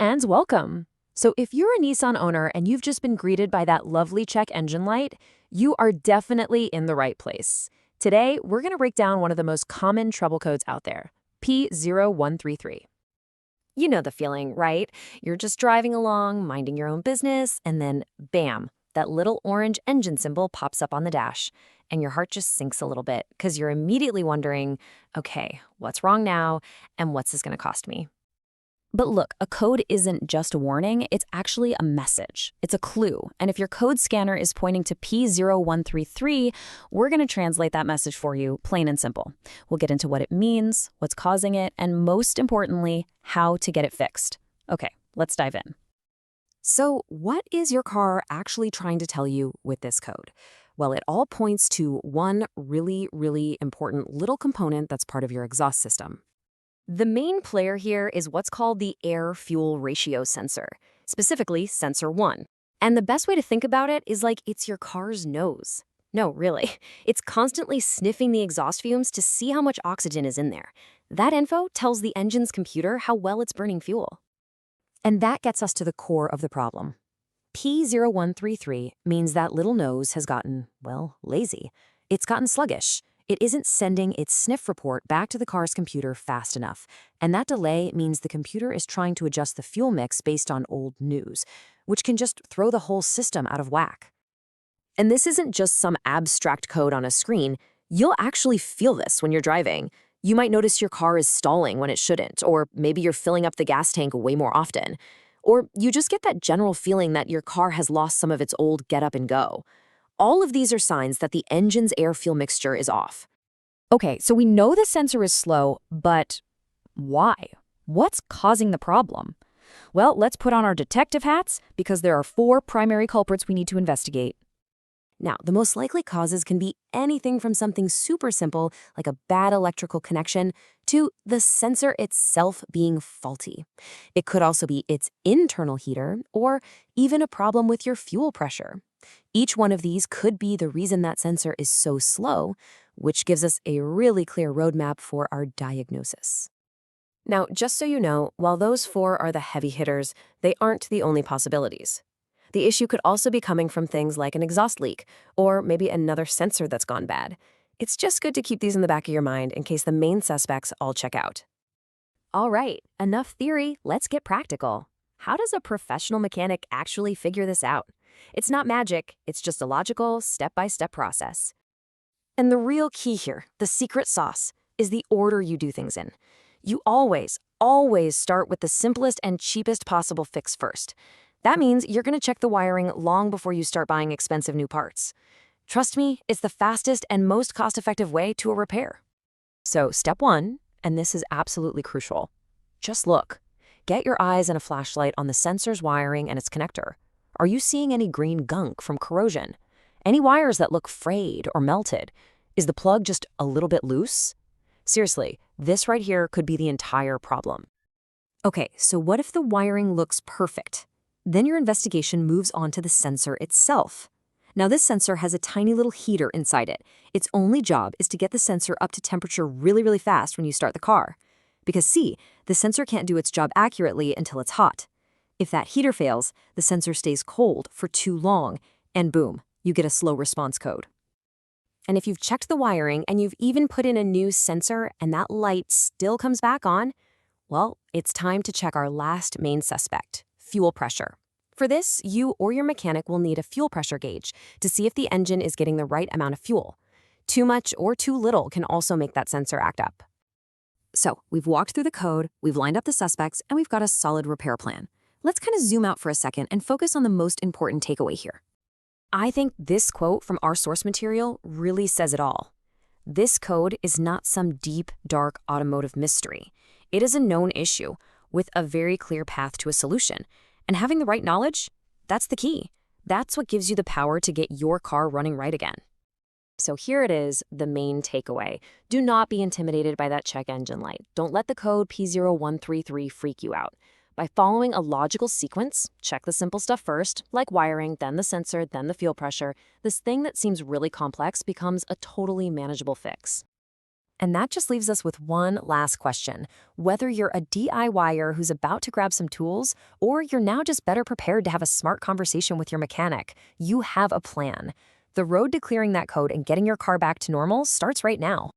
and welcome. So if you're a Nissan owner and you've just been greeted by that lovely check engine light, you are definitely in the right place. Today, we're going to break down one of the most common trouble codes out there, P0133. You know the feeling, right? You're just driving along, minding your own business, and then bam, that little orange engine symbol pops up on the dash, and your heart just sinks a little bit because you're immediately wondering, okay, what's wrong now, and what's this going to cost me? But look, a code isn't just a warning, it's actually a message. It's a clue, and if your code scanner is pointing to P0133, we're going to translate that message for you, plain and simple. We'll get into what it means, what's causing it, and most importantly, how to get it fixed. Okay, let's dive in. So what is your car actually trying to tell you with this code? Well, it all points to one really important little component that's part of your exhaust system. The main player here is what's called the air-fuel ratio sensor, specifically sensor 1. And the best way to think about it is like it's your car's nose. No, really. It's constantly sniffing the exhaust fumes to see how much oxygen is in there. That info tells the engine's computer how well it's burning fuel. And that gets us to the core of the problem. P0133 means that little nose has gotten, well, lazy. It's gotten sluggish. It isn't sending its sniff report back to the car's computer fast enough, and that delay means the computer is trying to adjust the fuel mix based on old news, which can just throw the whole system out of whack. And this isn't just some abstract code on a screen. You'll actually feel this when you're driving. You might notice your car is stalling when it shouldn't, or maybe you're filling up the gas tank way more often. Or you just get that general feeling that your car has lost some of its old get up and go. All of these are signs that the engine's air-fuel mixture is off. Okay, so we know the sensor is slow, but why? What's causing the problem? Well, let's put on our detective hats because there are 4 primary culprits we need to investigate. Now, the most likely causes can be anything from something super simple, like a bad electrical connection, to the sensor itself being faulty. It could also be its internal heater, or even a problem with your fuel pressure. Each one of these could be the reason that sensor is so slow, which gives us a really clear roadmap for our diagnosis. Now, just so you know, while those 4 are the heavy hitters, they aren't the only possibilities. The issue could also be coming from things like an exhaust leak, or maybe another sensor that's gone bad. It's just good to keep these in the back of your mind in case the main suspects all check out. All right, enough theory, let's get practical. How does a professional mechanic actually figure this out? It's not magic, it's just a logical, step-by-step process. And the real key here, the secret sauce, is the order you do things in. You always start with the simplest and cheapest possible fix first. That means you're going to check the wiring long before you start buying expensive new parts. Trust me, it's the fastest and most cost-effective way to a repair. So step 1, and this is absolutely crucial. Just look. Get your eyes and a flashlight on the sensor's wiring and its connector. Are you seeing any green gunk from corrosion? Any wires that look frayed or melted? Is the plug just a little bit loose? Seriously, this right here could be the entire problem. Okay, so what if the wiring looks perfect? Then your investigation moves on to the sensor itself. Now this sensor has a tiny little heater inside it. Its only job is to get the sensor up to temperature really fast when you start the car. Because see, the sensor can't do its job accurately until it's hot. If that heater fails, the sensor stays cold for too long, and boom, you get a slow response code. And if you've checked the wiring and you've even put in a new sensor and that light still comes back on, well, it's time to check our last main suspect, fuel pressure. For this, you or your mechanic will need a fuel pressure gauge to see if the engine is getting the right amount of fuel. Too much or too little can also make that sensor act up. So, we've walked through the code, we've lined up the suspects, and we've got a solid repair plan. Let's kind of zoom out for a second and focus on the most important takeaway here. I think this quote from our source material really says it all. This code is not some deep, dark automotive mystery. It is a known issue with a very clear path to a solution. And having the right knowledge, that's the key. That's what gives you the power to get your car running right again. So here it is, the main takeaway. Do not be intimidated by that check engine light. Don't let the code P0133 freak you out. By following a logical sequence, check the simple stuff first, like wiring, then the sensor, then the fuel pressure, this thing that seems really complex becomes a totally manageable fix. And that just leaves us with one last question. Whether you're a DIYer who's about to grab some tools, or you're now just better prepared to have a smart conversation with your mechanic, you have a plan. The road to clearing that code and getting your car back to normal starts right now.